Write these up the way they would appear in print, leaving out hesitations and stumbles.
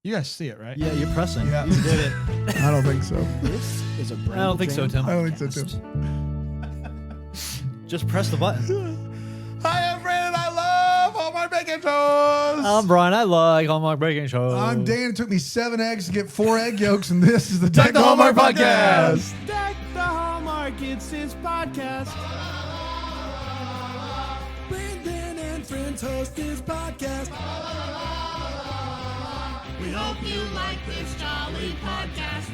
You guys see it, right? Yeah, you're pressing. Yeah. You did it. I don't think so. This is a brand. I don't think so, Tim. I don't think so, too. Just press the button. Hi, I'm Brandon. I love Hallmark Bacon Toast. I'm Brian. I like Hallmark Baking Show. I'm Dan. It took me 7 eggs to get 4 egg yolks, and this is the Deck the Hallmark Podcast. Podcast. Deck the Hallmark. It's his podcast. Brandon and friends host his podcast. We hope you like this jolly podcast.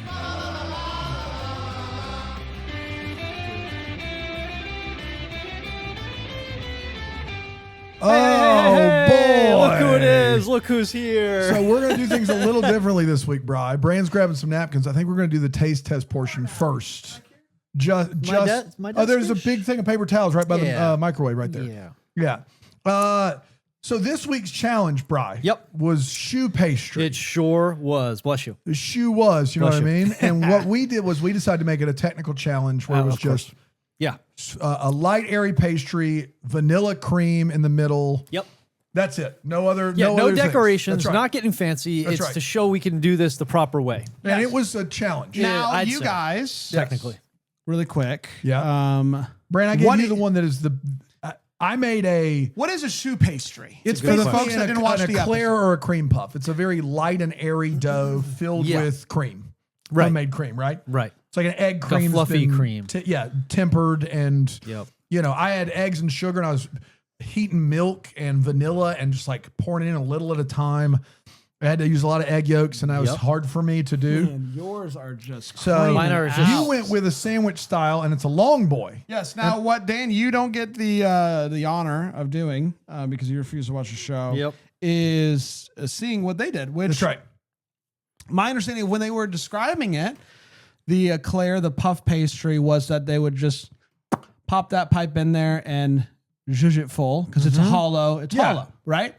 Oh, Hey, boy. look who it is. Look who's here. So we're going to do things a little differently this week, Bri. Brand's grabbing some napkins. I think we're going to do the taste test portion first. My dad's There's a dish? big thing of paper towels right by the Yeah. microwave right there. Yeah. Yeah. So this week's challenge, Bri, Yep. was choux pastry. It sure was. Bless you. The choux was, you know Bless what I you. mean? And what we did was we decided to make it a technical challenge where it was Of course. just Yeah. a light, airy pastry, vanilla cream in the middle. Yep. That's it. No other. Yeah. No other things. decorations. That's right. Not getting fancy. That's it's right. to show we can do this the proper way. And it was a challenge. Now, I'd you say. guys, Technically. really quick. Yeah. Brand, I gave What you i- the one that is the. I made a. What is a choux pastry? It's a for good the question. folks that that didn't watch an the eclair episode. or a cream puff. It's a very light and airy dough filled Yeah. with cream. Right. Homemade cream, right? Right. It's like an egg a cream. that's fluffy been cream. tempered and. Yep. You know, I had eggs and sugar, and I was heating milk and vanilla and just like pouring it in a little at a time. I had to use a lot of egg yolks, and that was Yep. hard for me to do. And yours are just So creaming Mine are just- you out. went with a sandwich style, and it's a long boy. Yes. Now, what Dan, you don't get the honor of doing because you refuse to watch the show. Yep. Is seeing what they did. Which That's right. my understanding when they were describing it, the eclair, the puff pastry, was that they would just pop that pipe in there and zhuzh it full because it's a hollow. It's Yeah. hollow, right?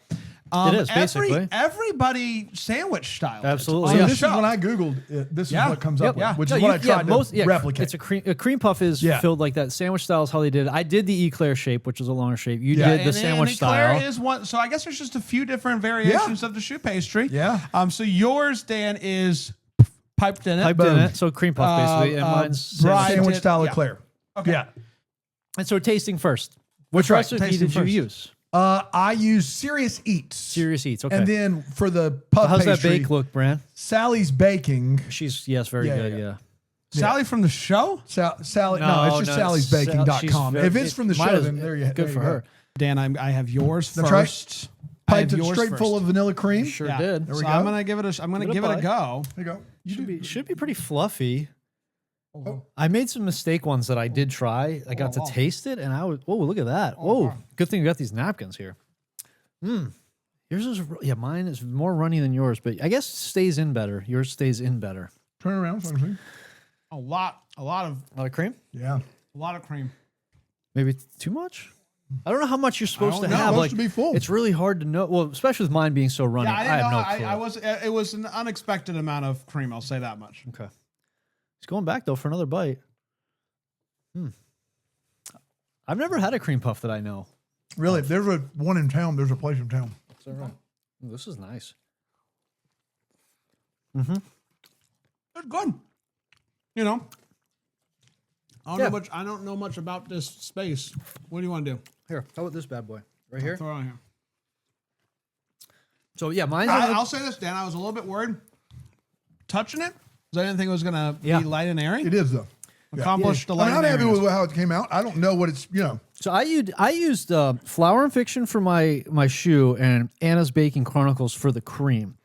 It is, basically. Everybody sandwich style. Absolutely. So On Yeah. the this show. is when I Googled it. This is Yeah. what comes Yep. up with, Yeah. which No, is what I you- tried yeah, to replicate. It's a cream puff is Yeah. filled like that. Sandwich style is how they did it. I did the eclair shape, which is a longer shape. You Yeah. did the sandwich eclair style. is one. So I guess there's just a few different variations of the choux pastry. Yeah. So yours, Dan, is piped in it. Typed in it, so cream puff basically, and mine's Brian sandwich. Sandwich did- style yeah. eclair. Okay. Yeah. And so tasting first. Which right, recipe tasting did you first. use? I use Serious Eats. Serious Eats. Okay. And then for the puff How's that pastry, bake look, Bran? Sally's Baking. She's very Yeah, good. yeah. Yeah. Sally from the show. Sally, no, No, it's just no, sallysbaking.com. she's If it's from the might show, as- then there you good there for you go. her. Dan, I have yours That's right. first. I have Piped it yours straight first. full of vanilla cream. Sure Yeah. did. There we So go. I'm gonna give it a. I'm gonna Give it give a it a go. There you go. You Should be pretty fluffy. Oh. I made some mistake ones that I did try. I got to taste it, and I was. Whoa! Look at that! Whoa! Good thing we got these napkins here. Yours is mine is more runny than yours, but I guess it stays in better. Yours stays in better. Turn around so I can see. A lot of A lot of cream? Yeah. cream. Maybe too much. I don't know how much you're supposed to don't know. have. It's Like supposed to be full. it's really hard to know. Well, especially with mine being so runny. Yeah, I didn't have know. no clue. I was. It was an unexpected amount of cream. I'll say that much. Okay. He's going back though for another bite. I've never had a cream puff that I know. Really, if there's one in town, there's a place in town. Is that right? Ooh, this is nice. It's good. You know. I don't know much about this space. What do you want to do? Here, how about this bad boy right here? Throw it on here. So yeah, mine's I'll say this, Dan. I was a little bit worried touching it because I didn't think it was gonna Yeah. be light and airy. It is though. Accomplished the I'm light not and happy airiness. with how it came out. I don't know what it's. So I used Flour and Fiction for my choux and Anna's Baking Chronicles for the cream,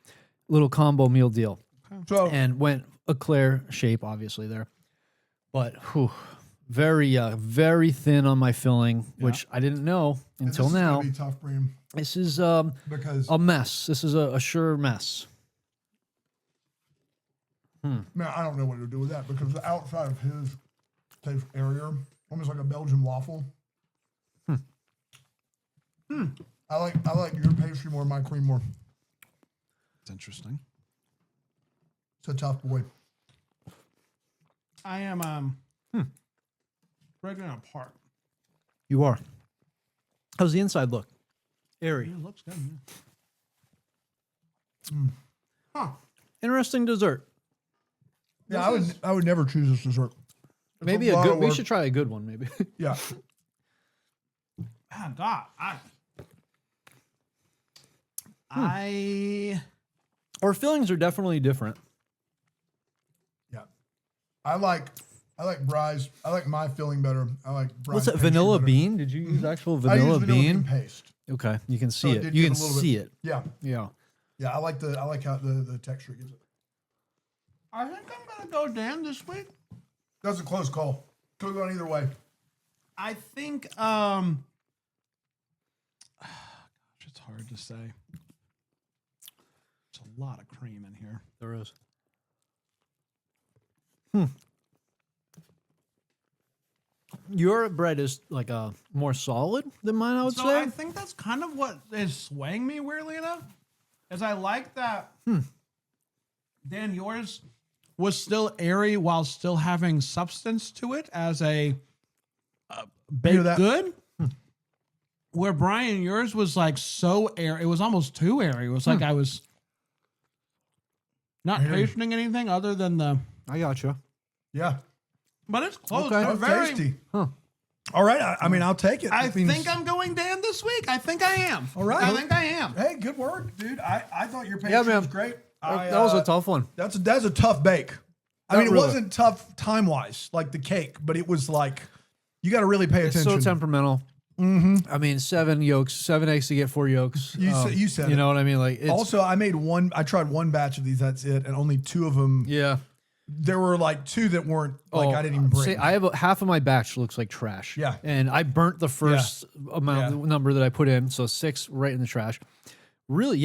little combo meal deal, So and went eclair shape obviously there, but very thin on my filling, which I didn't know until this is now. gonna be tough for him This is because a mess. This is a sure mess. man, I don't know what to do with that because the outside of his tastes airier, almost like a Belgian waffle. I like your pastry more, my cream more. It's interesting. It's a tough boy. I am breaking it apart. You are. How's the inside look? Airy. It looks good. Interesting dessert. Yeah, I would never choose this dessert. Maybe a a lot good. of We work. should try a good one. Maybe. Yeah. Ah, God, I Our fillings are definitely different. Yeah. I like Bry's. I like my filling better. I like Bry's. What's that? pastry Vanilla better. bean? Did you use actual I vanilla use bean? paste. Okay, you can see So it it. did You give can a little see bit- it. Yeah. Yeah. Yeah. I like how the texture gives it. think I'm gonna go Dan this week. That's a close call. Could have gone either way. I think it's hard to say. There's a lot of cream in here. There is. Your bread is like a more solid than mine, I would So say. I think that's kind of what is swaying me weirdly enough. Is I like that Dan, yours was still airy while still having substance to it as a baked that. good. Where Brian, yours was like so airy. It was almost too airy. It was like I was not tasting anything other than the. I gotcha. Yeah. But it's close. Okay. They're That's very. tasty. Huh. All right. I mean, I'll take it. I It means- think I'm going Dan this week. I think I am. All right. I think I am. Hey, good work, dude. I thought your pastry Yeah, man. was great. That was a tough one. That's a tough bake. I mean, it really. wasn't tough time wise like the cake, but it was like you got to really pay It's attention. so temperamental. Mm-hmm. I mean, 7 eggs to get 4 yolks. You said You it. know what I mean? Like, it's, Also, I tried one batch of these. That's it, and only 2 of them. yeah. There were like 2 that weren't I didn't even bring. See, I have half of my batch looks like trash. Yeah. And I burnt the first number that I put in, so 6 right in the trash. Really,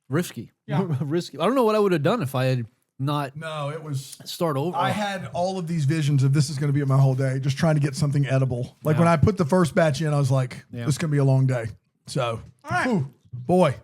risky. Yeah. Risky. I don't know what I would have done if I had not No, it was. start over. I had all of these visions of this is going to be my whole day, just trying to get something edible. Like when I put the first batch in, I was like, this is going to be a long day. So, All right. whew, boy.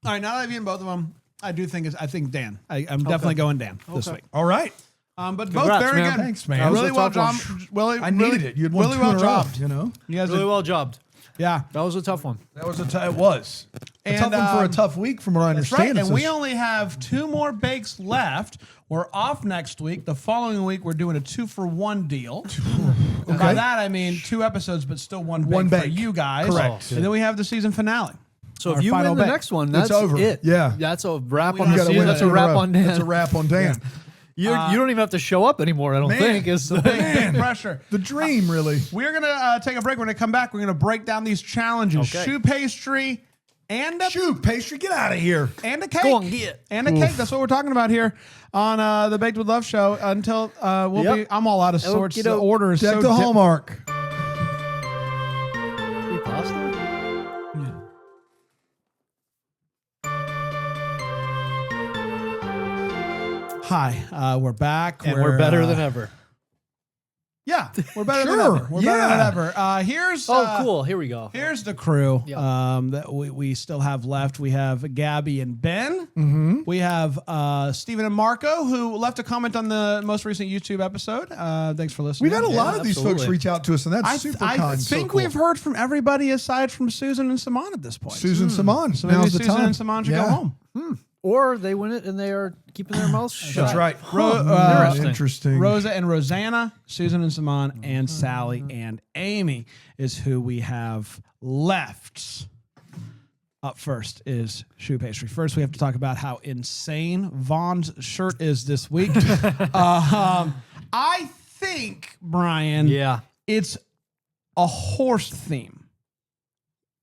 All right. Now that I've eaten both of them, I think Dan. I'm definitely going Dan this week. All right. But both Congrats, very man. good. Thanks, man. That was Really a well tough job. one. I needed it. You had won really 2 well in a row, jobbed. you know? You guys really did- well jobbed. Yeah. That was a tough one. That was it was. A And, tough one for a tough week, from what I That's understand. right. It's And we just- only have 2 more bakes left. We're off next week. The following week, we're doing a 2-for-1 deal. And by that, I mean 2 episodes, but still one One bake for bake. you guys. Correct. And then we have the season finale. So Our if you final win the bake. next one, that's over. it. Yeah. That's a wrap We on don't the gotta season. win That's two a in wrap row. on Dan. That's a wrap on Dan. You don't even have to show up anymore, I don't Man. think. It's Big pressure. The dream, really. We're going to take a break. We're going to come back. We're going to break down these challenges. Okay. Choux pastry and a Choux Pastry, get out of here. and a cake. Go on, get. And a cake. That's what we're talking about here on the Baked with Love show. Until we'll Yep. be. I'm all out of sorts. The Okey-doke. order is Deck so the Hallmark. Free pasta? Hi, we're back. And we're better than ever. Yeah, we're better than Sure, ever. We're better than yeah. ever. Here's Oh, cool. Here we go. Here's the crew Yep. that we still have left. We have Gabby and Ben. Mm-hmm. We have Stephen and Marco, who left a comment on the most recent YouTube episode. Thanks for listening. We've had a lot of these folks absolutely. reach out to us, and that's I super I kind. think So cool. we've heard from everybody aside from Susan and Simon at this point. Susan Simon. So maybe Now's the Susan time. and Simon should Yeah. go home. Or they win it and they are keeping their mouths shut. That's right. Interesting. Interesting. Rosa and Rosanna, Susan and Simon, and Sally and Amy is who we have left. Up first is Choux Pastry. First, we have to talk about how insane Vaughn's shirt is this week. I think, Brian, Yeah. it's a horse theme.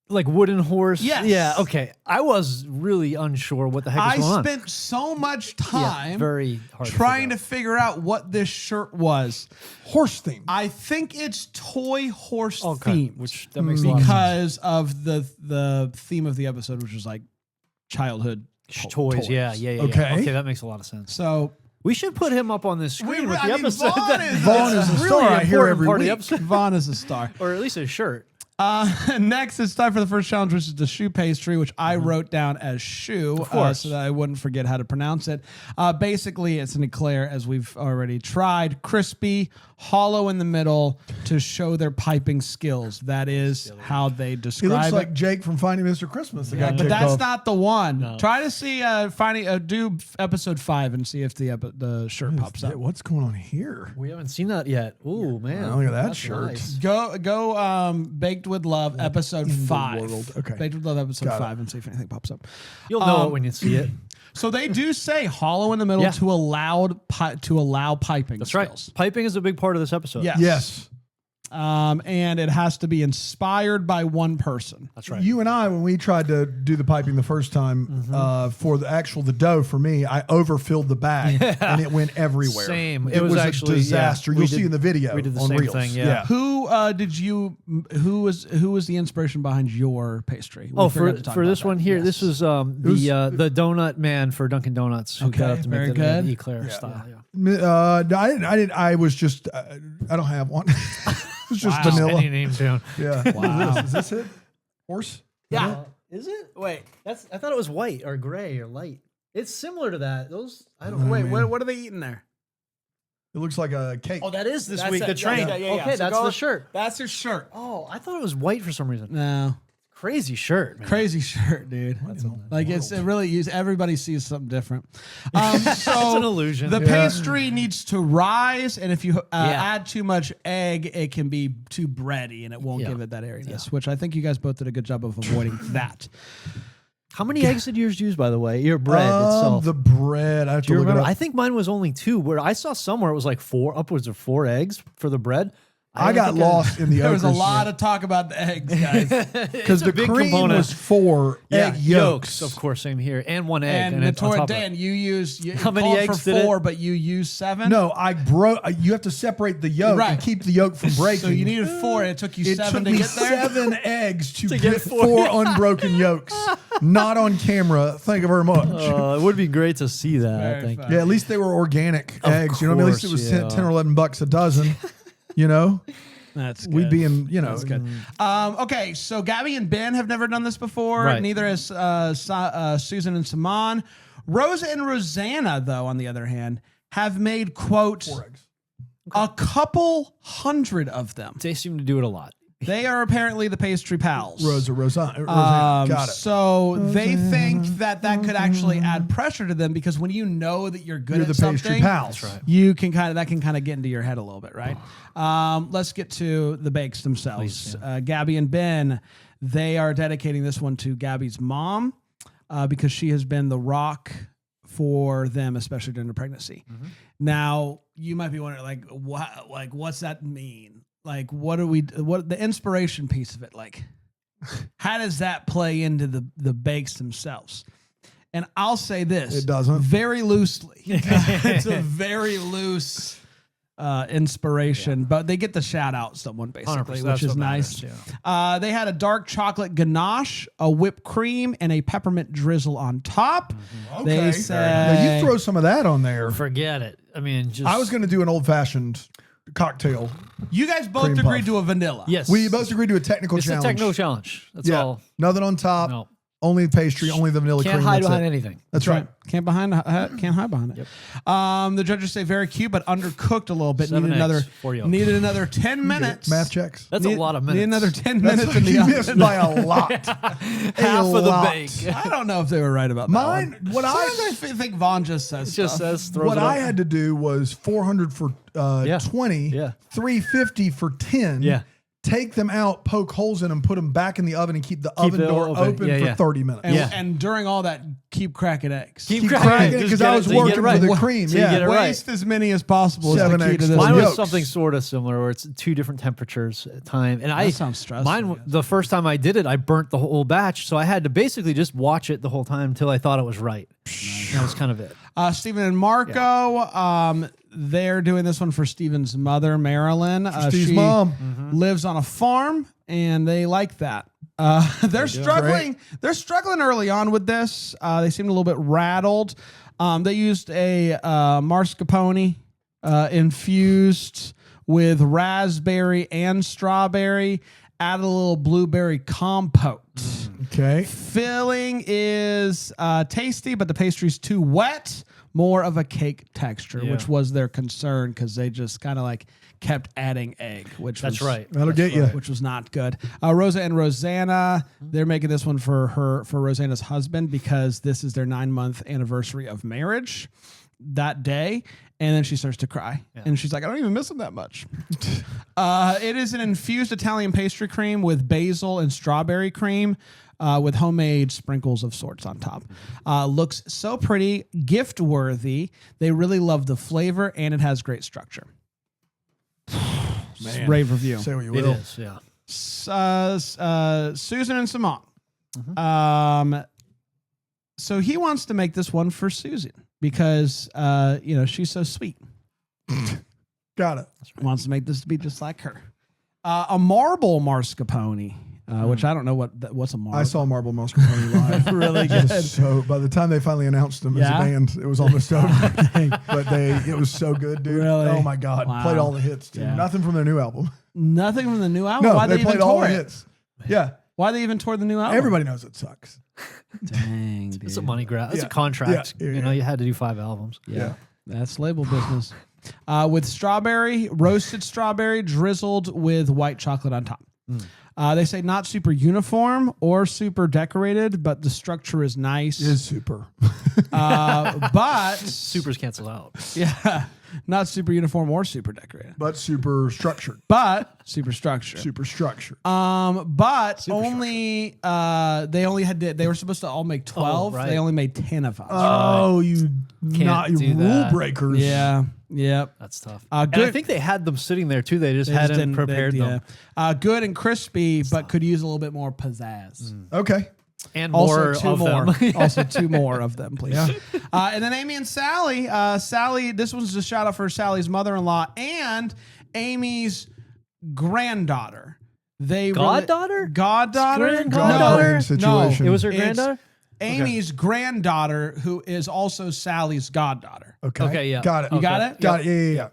Like wooden horse. Yes. Yeah. Okay. I was really unsure what the heck was I going on. spent so much Yeah, time very hard trying to to figure out what this shirt was. Horse theme. I think it's toy horse figure out. Okay. themed. Which that makes a lot of sense. because of the theme of the episode, which was like childhood Toys. Yeah. Okay. Okay. That makes a lot of sense. So We should put him up on this screen with the episode. Vaughn is, Vaughn is a Really star I hear important every part of the week. episode. Vaughn is a star. Or at least his shirt. Next, it's time for the first challenge, which is the Choux Pastry, which I wrote down as shoe, course. so that I wouldn't forget how to pronounce it. Basically, it's an eclair, as we've already tried. Crispy, hollow in the middle to show their piping skills. That is how they He describe looks it. like Jake from Finding Mr. Christmas. that got But kicked that's off. not the one. No. Try to see do episode 5 and see if the shirt pops up. What's going on here? We haven't seen that yet. Ooh, man. Oh, look at that That's shirt. nice. Go Baked with Love episode in the 5. world? Okay. Baked with Love episode Got it. 5 and see if anything pops up. You'll know it when you see it. So they do say hollow in the middle Yeah. to allow piping. That's skills. right. Piping is a big part of this episode. Yes. Yes. And it has to be inspired by one person. That's right. You and I, when we tried to do the piping the first time for the dough for me, I overfilled the bag and it went everywhere. Same. It was actually a disaster. yeah, You'll we see did- in the video. We did the on same Reels. thing. Yeah. Who was the inspiration behind your pastry? We Oh, forgot to talk for about this that. one here, Yes. this was the donut man for Dunkin' Donuts who Okay, got up to very make it in good. eclair style. Yeah. No, I didn't. I was just. I don't have one. It's just Wow. vanilla. Any names down. Yeah. Wow. Is this it? Horse? Yeah. Is it? Wait, I thought it was white or gray or light. It's similar to that. Those I don't know. Wait, what are they eating there? It looks like a cake. Oh, that is this That's week. it. The train. Yeah. Okay, So that's go- the shirt. That's his shirt. Oh, I thought it was white for some reason. No, Crazy shirt, man. crazy shirt, dude. Like it really everybody sees something different. So It's an illusion. The pastry needs to rise, and if you add too much egg, it can be too bready, and it won't Yeah. give it that airiness. Which I think you guys both did a good job of avoiding that. How many eggs did yours use, by the way? Your bread itself. The bread. I have Do to you look remember? it up. I think mine was only 2. Where I saw somewhere it was like 4, upwards of 4 eggs for the bread. I got lost in the There was a okras. lot of talk about the eggs, guys. Because the big cream component. was 4 egg yolks. Of course, same here, and 1 egg. And it's on Notorious top of it. Dan, you How many called eggs for did it? 4, but you used 7. No, I broke. You have to separate the yolk Right. and keep the yolk from breaking. So you needed 4, and it took you It 7 took to me get there. 7 eggs to get get 4 unbroken yolks. Not on camera. Thank you very much. It would be great to see that. I Very think. fun. Yeah, at least they were organic eggs. You know, what I mean? At least it was course, 10 or 11 bucks a dozen. You know, That's good. we'd be in. You know, That's good. Okay, so Gabby and Ben have never done this before. Right. Neither has Susan and Saman. Rosa and Rosanna, though, on the other hand, have made, quote, 4 eggs. a couple hundred of them. They seem to do it a lot. They are apparently the pastry pals. Rosanna. Got it. So they think that could actually add pressure to them because when you know that you're good You're at the something, pastry pals. That's right. you can kind of get into your head a little bit, right? Let's get to the bakes themselves. Gabby and Ben, they are dedicating this one to Gabby's mom because she has been the rock for them, especially during the pregnancy. Now you might be wondering, what's that mean? Like, what the inspiration piece of it? Like, how does that play into the bakes themselves? And I'll say this. It doesn't. Very loosely. It's a very loose inspiration, but they get to shout out someone basically, 100%, which that's is what nice. matters, They had a dark chocolate ganache, a whipped cream, and a peppermint drizzle on top. They Okay. said, Now, you throw some of that on there. Forget it. I mean, just I was going to do an old fashioned cocktail. you guys both Cream agreed puff. to a vanilla. yes. We both agreed to a technical It's challenge. a technical challenge. That's Yeah. all. Nothing on top. No. Only pastry. Only the vanilla Can't cream. hide that's behind it. anything. That's right. Can't hide behind it. The judges say very cute, but undercooked a little bit. 7 eggs, 4 yolks. Needed another 10 minutes. Math checks. That's a lot of minutes. Need another 10 That's minutes in the you oven. missed by a lot. Half of the bake. I don't know if they were right about that. Mine. One. I think Vaughn just says It just stuff. says throws What it I up. had to do was 400 for 20, Yeah. 350 for 10. Yeah. Take them out, poke holes in them, put them back in the oven, and keep the oven it door open. open Yeah, for yeah. 30 minutes. And, Yeah. and during all that, keep cracking eggs. Keep cracking it Just because get I it was till you get working it right. for the cream. Till you get it right. Waste as many as possible. 7 is the key eggs to this. full Mine of was yolks. something sort of similar, where it's 2 different temperatures at a time. And I sounds stressful, Mine, yes. the first time I did it, I burnt the whole batch, so I had to basically just watch it the whole time until I thought it was right. That was kind of it. Stephen and Marco, they're doing this one for Stephen's mother, Marilyn. Steve's she mom. lives on a farm, and they like that. They're struggling. They're struggling early on with this. They seemed a little bit rattled. They used a mascarpone infused with raspberry and strawberry. Added a little blueberry compote. Okay. Filling is tasty, but the pastry's too wet. More of a cake texture, which was their concern because they just kind of like kept adding egg, which That's was, right. That'll get you. which was not good. Rosa and Rosanna, they're making this one for Rosanna's husband because this is their 9-month anniversary of marriage that day. And then she starts to cry. And she's like, I don't even miss him that much. It is an infused Italian pastry cream with basil and strawberry cream. With homemade sprinkles of sorts on top. Looks so pretty, gift worthy. They really love the flavor and it has great structure. Man. Rave review. Say what you It will. is, yeah. Susan and Simone. So he wants to make this one for Susan because she's so sweet. Got it. Wants to make this to be just like her. A marble mascarpone. Which I don't know what's a marble. I saw Marble Mascarpone live. Really It was good. So by the time they finally announced them as a Yeah? band, it was almost over. But it was so good, dude. Really? Oh my God. Wow. Played all the hits, too. Yeah. Nothing from their new album. Nothing from the new album. No, Why they even played all tour the it? hits. Yeah. Why they even toured the new album? Everybody knows it sucks. Dang, dude. It's a money grab. It's Yeah. a contract. Yeah. You know, you had to do 5 albums. Yeah. That's label business. With strawberry, roasted strawberry drizzled with white chocolate on top. They say not super uniform or super decorated, but the structure is nice. It is super. But Supers cancel out. yeah, not super uniform or super decorated, But super structured. but super structured. Super structured. But only they were supposed to all make 12. right. They only made 10 of us. Oh, you Can't do rule that. breakers. Yeah. Yep. That's tough. Good. And I think they had them sitting there too. They just They just hadn't didn't- prepared they- them. yeah. Good and crispy, but could use a little bit more pizzazz. Okay. And Also, more two of more. them. Also, 2 more of them, please. And then Amy and Sally. Sally, this one's a shout out for Sally's mother-in-law and Amy's granddaughter. They Goddaughter? Goddaughter? Goddaughter? No, Situation. It was her It's granddaughter? Amy's granddaughter, who is also Sally's goddaughter. Okay. Okay, yeah. Got it. You got it? Got it. Yeah.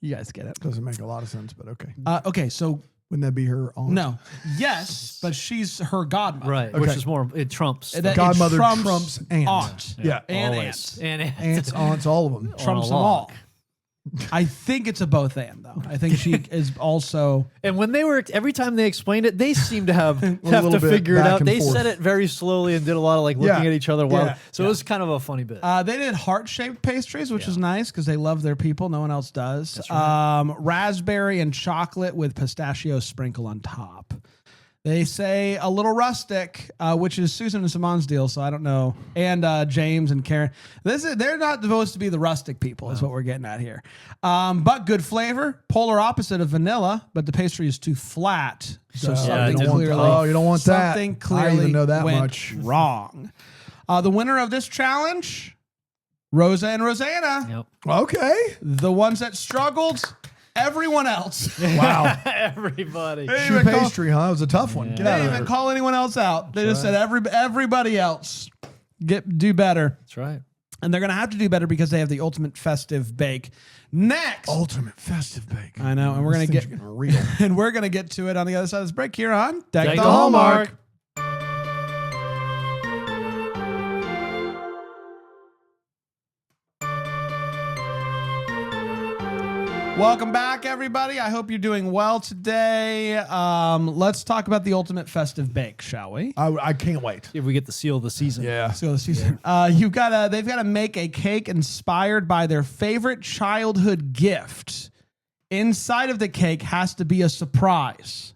You guys get it. Doesn't make a lot of sense, but okay. Okay, so Wouldn't that be her aunt? no. Yes, but she's her godmother. Right. Okay. Which is more, it trumps. That- it Godmother trumps aunt. aunt. Yeah. And Always. aunt. And Aunts, aunts, all of them. Trumps a them log. all. I think it's a both and though. I think she is also And when they were, every time they explained it, they seemed to have little to bit figure it back out. and They forth. said it very slowly and did a lot of like looking Yeah. at each other while. Yeah. So it was kind of a funny bit. they did heart-shaped pastries, which is nice because they love their people. No one else does. Raspberry and chocolate with pistachio sprinkle on top. They say a little rustic, which is Susan and Simone's deal, so I don't know. And James and Karen. They're not supposed to be the rustic people, is what we're getting at here. But good flavor, polar opposite of vanilla, but the pastry is too flat. So you something don't want- clearly, oh, you don't want that. something I clearly even know that went much. wrong. The winner of this challenge, Rosa and Rosanna. Yep. Okay. The ones that struggled, everyone else. Wow. Everybody. They Choux didn't even call- pastry, huh? It was a tough one. Get they out didn't of even there. call anyone else out. They just said everybody else do better. That's right. And they're going to have to do better because they have the ultimate festive bake next. Ultimate festive bake. I know, and we're going to These get things are getting real. and we're going to get to it on the other side of this break here on Deck Deck the the Hallmark. Hallmark. Welcome back, everybody. I hope you're doing well today. Let's talk about the ultimate festive bake, shall we? I can't wait. If we get the seal of the season. Yeah. So this season, they've got to make a cake inspired by their favorite childhood gift. Inside of the cake has to be a surprise.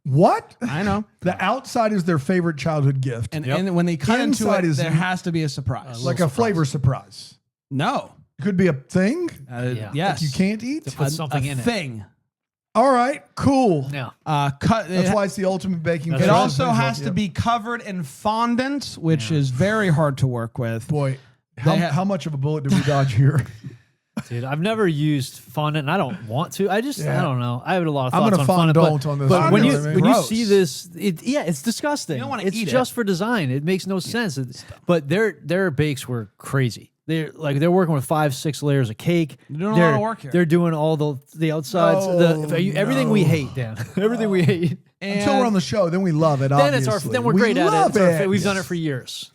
What? I know. The outside is their favorite childhood gift. And when they cut into Inside it, is there has to be a surprise. like a flavor surprise. No. Could be a thing Yeah. Yes. you can't eat. Put something in it. thing. All right, cool. Yeah. Cut. That's why it's the ultimate baking. That's It cake. right. also has to be covered in fondant, which is very hard to work with. Boy, how much of a bullet did we dodge here? Dude, I've never used fondant and I don't want to. I just, Yeah. I don't know. I have a lot of I'm thoughts gonna on fondant. fondant But, on this but one. when Fondant, I mean, you gross. see this, it's disgusting. You don't wanna it's eat just it. for design. It makes no sense. But their bakes were crazy. They're working with 5-6 layers of cake. They're doing a lot of work here. They're doing all the outsides, Oh, everything we no. hate, Dan. Everything we hate. Until we're on the show, then we love it. Then it's obviously. then we're We great at love it. We've done it for years.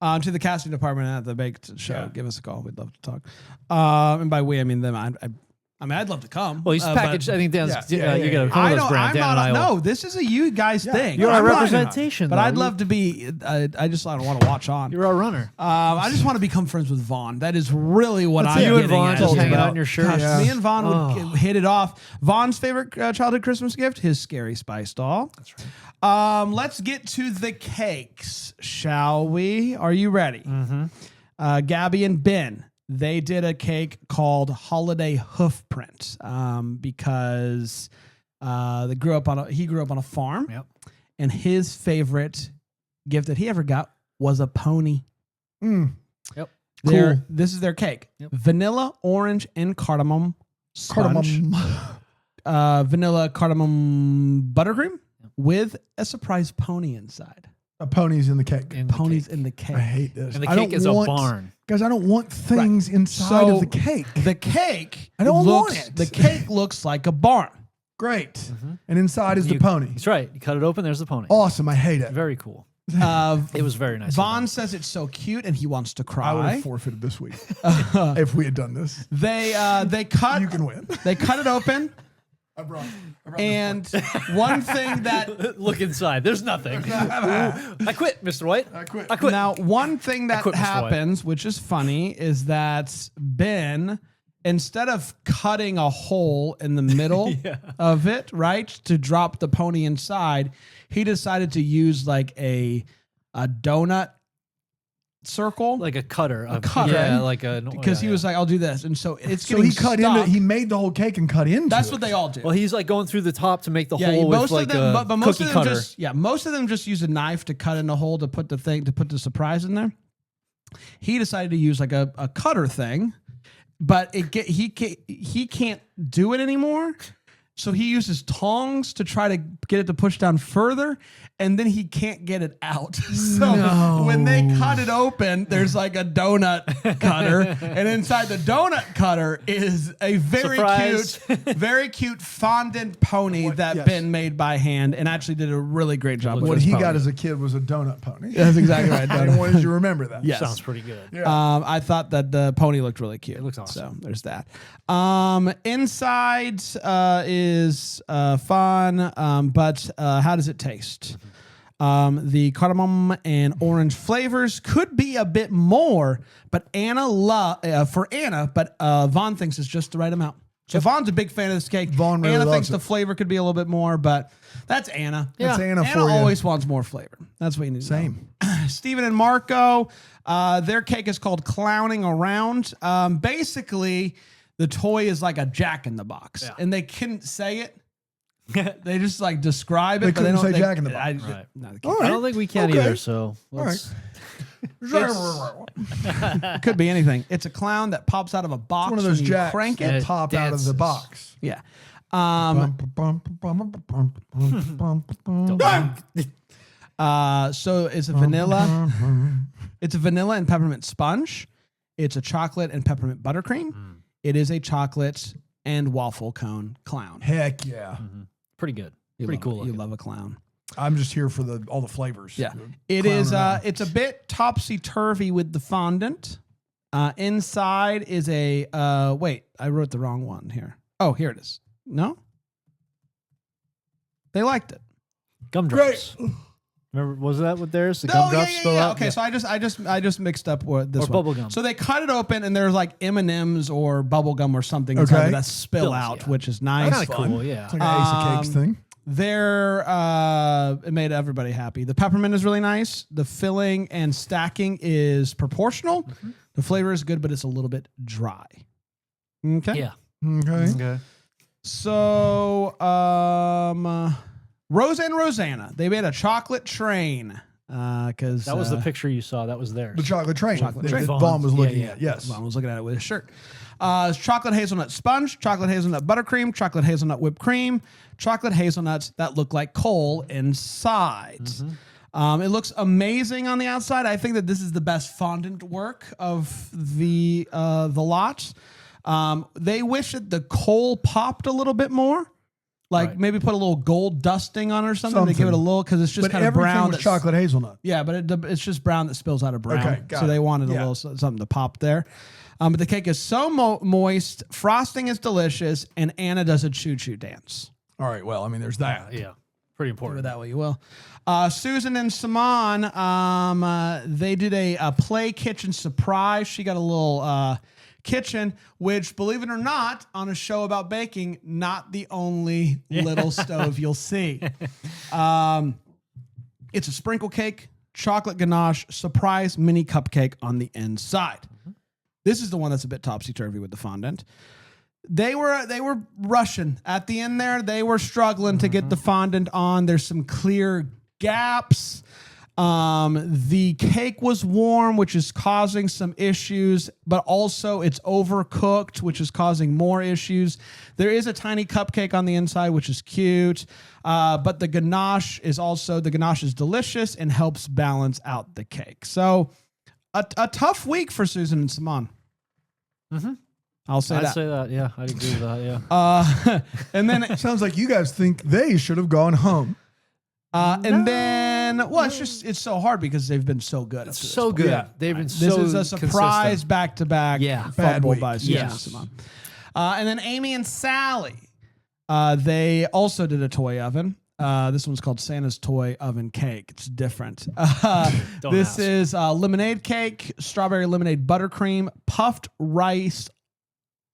To the casting department at the Baked Show, give us a call. We'd love to talk. And by we, I mean them. I mean, I'd love to come. Well, he's packaged. I think Dan's. You got to come I with us, don't. Brand. I'm Dan and I not. will. No, this is a you guys thing. You're our I'm not- representation, But though. I'd love to be. I don't want to watch on. You're our runner. I just want to become friends with Vaughn. That is really what I'm You and getting Vaughn at. just hanging About- out in your shirt. Gosh, me and Vaughn would hit it off. Vaughn's favorite childhood Christmas gift, his Scary Spice doll. That's right. Let's get to the cakes, shall we? Are you ready? Mm-hmm. Gabby and Ben. They did a cake called Holiday Hoof Print because he grew up on a farm. Yep. And his favorite gift that he ever got was a pony. Yep. This is their cake. Yep. Vanilla, orange, and cardamom sponge. Vanilla cardamom buttercream with a surprise pony inside. A pony's in the cake. Ponies in the cake. I hate this. And the I cake don't is a want- barn. Guys, I don't want things inside of the cake. The cake. I don't want it. The cake looks like a barn. Great. And inside is the pony. That's right. You cut it open. There's the pony. Awesome. I hate it. Very cool. It It was very nice. Vaughn says it's so cute and he wants to I would cry. have forfeited this week if we had done this. They cut. You can win. They cut it open. I brought And one thing that Look inside. There's nothing. I quit, Mr. White. I quit. now one thing that quit, Mr. White. happens, which is funny, is that Ben, instead of cutting a hole in the middle of it, right, to drop the pony inside, he decided to use like a donut circle. Like a cutter. A cutter. Yeah, like a. Because he was like, I'll do this. And so it's So getting he cut stuck. into. He made the whole cake and cut into. That's it. what they all do. Well, he's like going through the top to make the Yeah, hole with most like of them, a but most cookie of them cutter. most of them just use a knife to cut in the hole to put the surprise in there. He decided to use like a cutter thing, but he can't do it anymore. So he uses tongs to try to get it to push down further, and then he can't get it out. So when they cut it open, there's like a donut cutter, and inside the donut cutter is a Surprise. very cute fondant pony that Ben made by hand, and actually did a really great job. with What his he pony. got as a kid was a donut pony. That's exactly right. I wanted you to remember that. Yes. Sounds pretty good. I thought that the pony looked really cute. It looks awesome. So there's that. Inside is fun, but how does it taste? The cardamom and orange flavors could be a bit more, but Vaughn thinks it's just the right amount. So Vaughn's a big fan of this cake. Vaughn really Anna loves thinks it. the flavor could be a little bit more, but that's Anna. That's Anna Anna for you. always wants more flavor. That's what you need to know. Same. Stephen and Marco, their cake is called Clowning Around. Basically, the toy is like a Jack in the Box, and they couldn't say it. They just like describe it. They but couldn't don't say Jack in the Box. Right. No, they All can't. right. I don't think we can Okay. either. So All let's. It could be anything. It's a clown that pops out of a box. One of those when you jacks crank that it. pop out of the box. Yeah. So it's a vanilla. It's a vanilla and peppermint sponge. It's a chocolate and peppermint buttercream. It is a chocolate and waffle cone clown. Heck yeah. Pretty good. You Pretty love cool. it. You looking. love a clown. I'm just here for all the flavors. Yeah. The It clown is. around. It's a bit topsy turvy with the fondant. Inside is a. Wait, I wrote the wrong one here. Oh, here it is. No. They liked it. Gumdrops. Remember, was that what theirs? The gumdrops spill out? Okay, so I just mixed up this Or one. bubblegum. So they cut it open and there's like M&Ms or bubblegum or something inside Okay. that spill Spills, out, yeah. which is nice. Kind of cool. Yeah. It's like an Ace of Cakes thing. It made everybody happy. The peppermint is really nice. The filling and stacking is proportional. The flavor is good, but it's a little bit dry. Okay. Yeah. Okay. Okay. So, Rosa and Rosanna, they made a chocolate train. Because That was the picture you saw. That was theirs. The chocolate train. Chocolate that train. Vaughn was looking Yeah, at. Yes. I was looking at it with his shirt. It's chocolate hazelnut sponge, chocolate hazelnut buttercream, chocolate hazelnut whipped cream, chocolate hazelnuts that look like coal inside. It looks amazing on the outside. I think that this is the best fondant work of the lot. They wish that the coal popped a little bit more. Like Right. maybe put a little gold dusting on it or something to give it a Something. little, because it's just But kind of everything brown. was that's- chocolate hazelnut. Yeah, but it's just brown that spills out of brown. Okay, got so it. they wanted a Yeah. little something to pop there. But the cake is so moist, frosting is delicious, and Anna does a choo-choo dance. All right. Well, I mean, there's that. Yeah, pretty Put it important. that way you will. Susan and Saman, they did a play kitchen surprise. She got a little kitchen, which, believe it or not, on a show about baking, not the only little stove you'll see. It's a sprinkle cake, chocolate ganache, surprise mini cupcake on the inside. This is the one that's a bit topsy-turvy with the fondant. They were rushing at the end there. They were struggling to get the fondant on. There's some clear gaps. The cake was warm, which is causing some issues, but also it's overcooked, which is causing more issues. There is a tiny cupcake on the inside, which is cute. But the ganache is delicious and helps balance out the cake. So a tough week for Susan and Saman. I'll say I'd that. say that. Yeah, I'd agree with that. Yeah. And then Sounds like you guys think they should have gone home. and then it's so hard because they've been so good. Up to this So point. good. Yeah. They've been This so is a surprise consistent. back-to-back Yeah. Bad fumble week. by Susan and Yes. Saman. And then Amy and Sally, they also did a toy oven. This one's called Santa's Toy Oven Cake. It's different. This ask. is lemonade cake, strawberry lemonade buttercream, puffed rice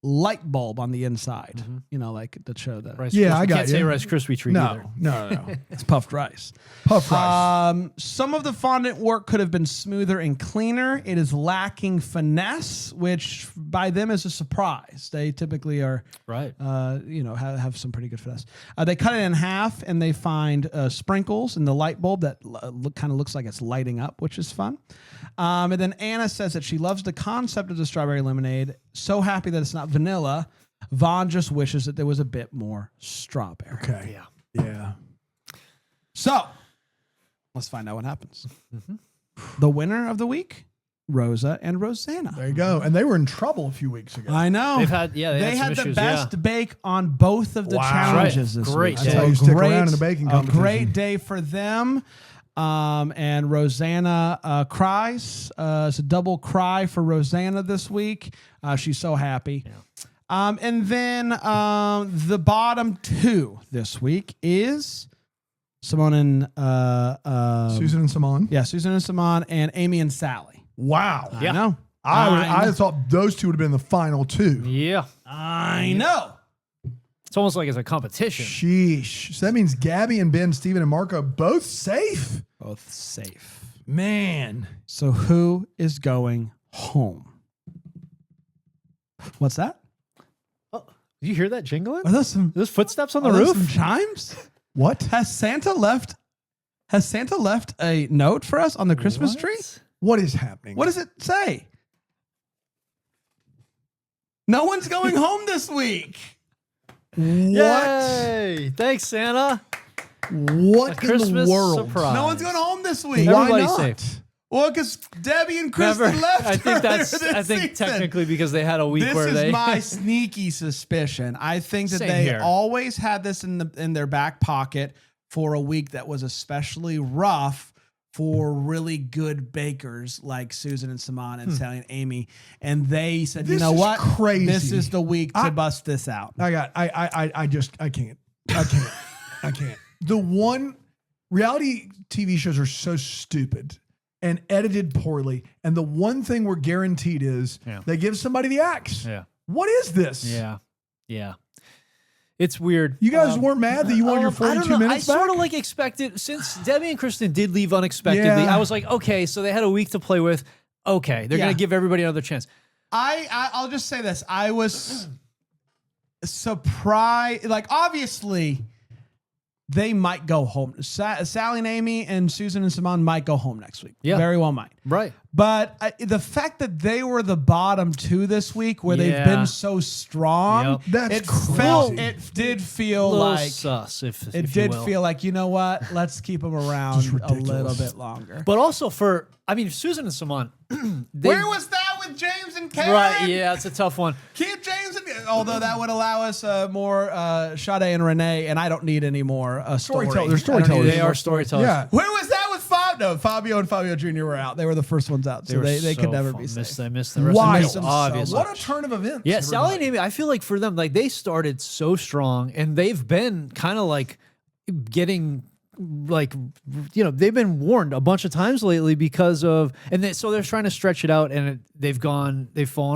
light bulb on the inside. You know, like the show that Rice Yeah, Krispie- I got Can't say you. Rice Krispie treat either. No. it's puffed rice. Puff rice. Some of the fondant work could have been smoother and cleaner. It is lacking finesse, which by them is a surprise. They typically are, Right. have some pretty good finesse. They cut it in half and they find sprinkles in the light bulb that kind of looks like it's lighting up, which is fun. And then Anna says that she loves the concept of the strawberry lemonade. So happy that it's not vanilla. Vaughn just wishes that there was a bit more strawberry. Okay. Yeah. Yeah. So let's find out what happens. The winner of the week, Rosa and Rosanna. There you go. And they were in trouble a few weeks ago. I know. They've had they had some the issues, best bake on both of the Wow. challenges Right. this Great week. day. That's how you stick around in the baking A competition. great day for them. And Rosanna cries. It's a double cry for Rosanna this week. She's so happy. And then the bottom two this week is Simone and Susan and Saman. Yeah, Susan and Saman and Amy and Sally. Wow. I know. I thought those two would have been the final two. Yeah. I know. It's almost like it's a competition. Sheesh. So that means Gabby and Ben, Steven and Marco both safe. Both safe. Man. So who is going home? What's that? Did you hear that jingling? Are those some Those footsteps on the are those roof? some chimes? What? Has Santa left a note for us on the Christmas What? tree? What is happening? What does it say? No one's going home this week. What? Yay! Thanks, Santa. What in Christmas the world? surprise. No one's going home this week. Why Everybody's not? safe. Well, because Debbie and Kristen Never. left. I think that's. earlier I this think season. technically because they had a week This where is they. my sneaky suspicion. I think that Same they here. always had this in their back pocket for a week that was especially rough for really good bakers like Susan and Saman and Sally and Amy. And they said, This you know is what? crazy. This is the week to bust this out. I can't. I can't. The one reality TV shows are so stupid and edited poorly. And the one thing we're guaranteed is Yeah. they give somebody the axe. Yeah. What is this? Yeah. Yeah. It's weird. You guys weren't mad that you won your I don't 42 know. minutes I back? sort of like expected since Debbie and Kristen did leave unexpectedly. Yeah. I was like, okay, so they had a week to play with. Okay, they're Yeah. gonna give everybody another chance. I'll just say this. I was surprised. Like, obviously, they might go home. Sally and Amy and Susan and Saman might go home next week. Yeah. Very well might. Right. But the fact that they were the bottom two this week, where they've Yeah. been so strong, Yep. That's it crazy. it did A feel little like sus, if it you did will. feel like, you know what? Let's keep them around a little ridiculous. bit longer. But also Susan and Saman. Where was that with James and Karen? Right? Yeah, it's a tough one. Keep James and although that would allow us more Sade and Renee, and I don't need any more Storytellers. They're I don't need storytellers. any They more are storytellers. Yeah. Where was that with Fabio? No, Fabio and Fabio Jr. were out. They were the first ones out, so they could never be safe. I missed the rest. Wild. I missed them, obviously. What a turn of events. Yeah, Sally and Amy, I feel like for them, like they started so strong and they've been kind of like getting like, you know, they've been warned a bunch of times lately because of, so they're trying to stretch it out and they've fallen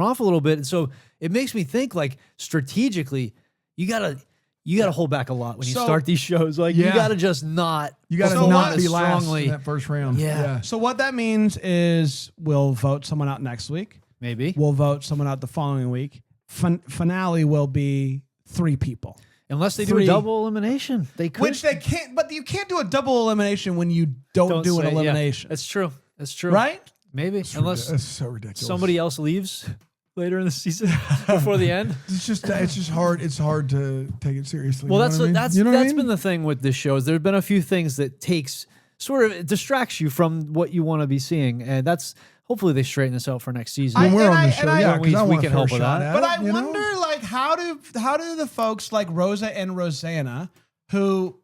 off a little bit. And so it makes me think like strategically, you gotta hold back a lot when you start these shows. Like you gotta just not. You got to So not what? be last strongly in that first round. Yeah. So what that means is we'll vote someone out next week. Maybe. We'll vote someone out the following week. Finale will be 3 people. Unless they do 3. a double elimination. They could. Which they can't, but you can't do a double elimination when you don't do an say- yeah, elimination. that's true. That's true. Right? Maybe. Unless That's so ridiculous. somebody else leaves later in the season before the end. It's just hard. It's hard to take it seriously. Well, you know what I mean? that's You know what I that's mean? been the thing with this show. Is there's been a few things that takes sort of it distracts you from what you want to be seeing, and that's hopefully they straighten this out for next season. When we're and on I- the show, and I- yeah, 'cause we- I we want a can fair help with shot that. at But it, I you know? wonder, like, how do the folks like Rosa and Rosanna, who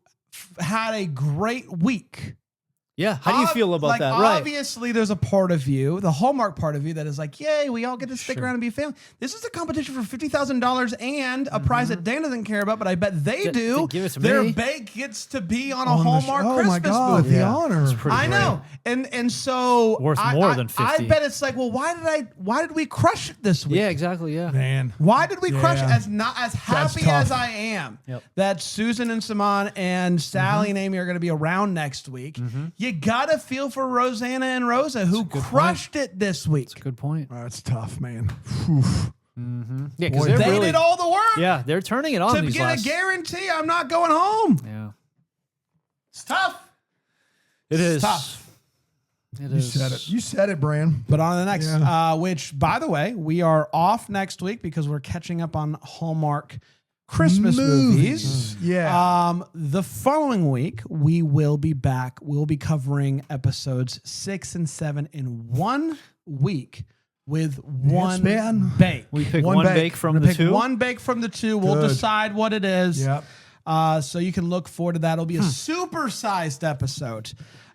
had a great week? Yeah. How do you feel about like, that? Right. Obviously, there's a part of you, the Hallmark part of you, that is like, yay, we all get to stick around and be a family. This is a competition for $50,000 and a prize that Dan doesn't care about, but I bet they do. give it to Their me. bake gets to be on a On the Hallmark show. Oh Christmas my God, movie. the honor. pretty I know, and so Worth I- more I- than I 50. bet it's like, well, why did we crush it this week? Yeah. Exactly. Yeah. Man. Why did we crush it? Yeah. As not as happy tough. as I am Yep. that Susan and Simon and Sally and Amy are going to be around next week, you gotta feel for Rosanna and Rosa who crushed it this week. Good point. Oh, it's tough, man. Oof. Yeah. Because They they're really. did all the work Yeah. They're turning it on to these get last. a guarantee. I'm not going home. Yeah. It's tough. It is tough. It You is. said it. You said it, Bran. But on the next, Yeah. which by the way, we are off next week because we're catching up on Hallmark Christmas movies. Yeah. The following week, we will be back. We'll be covering episodes 6 and 7 in 1 week with one man. bake. We pick One one bake. bake from We're the gonna pick 2. one bake from the 2. We'll Good. decide what it is. Yep. So you can look forward to that. It'll be a super-sized episode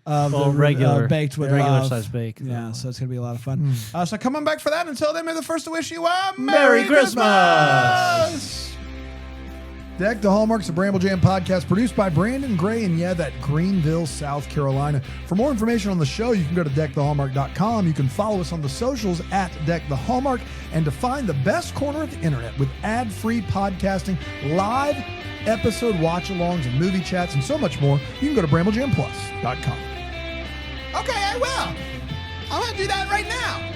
of Well, the regular baked with regular love. size bake. Yeah, so it's gonna be a lot of fun. So come on back for that. Until then, may the first to wish you a Merry Merry Christmas. Christmas. Deck the Hallmarks, a Bramble Jam podcast produced by Brandon Gray and that Greenville, South Carolina. For more information on the show, you can go to deckthehallmark.com. You can follow us on the socials at Deck the Hallmark. And to find the best corner of the internet with ad-free podcasting, live episode watch-alongs and movie chats and so much more, you can go to bramblejamplus.com. Okay, I will. I'm gonna do that right now.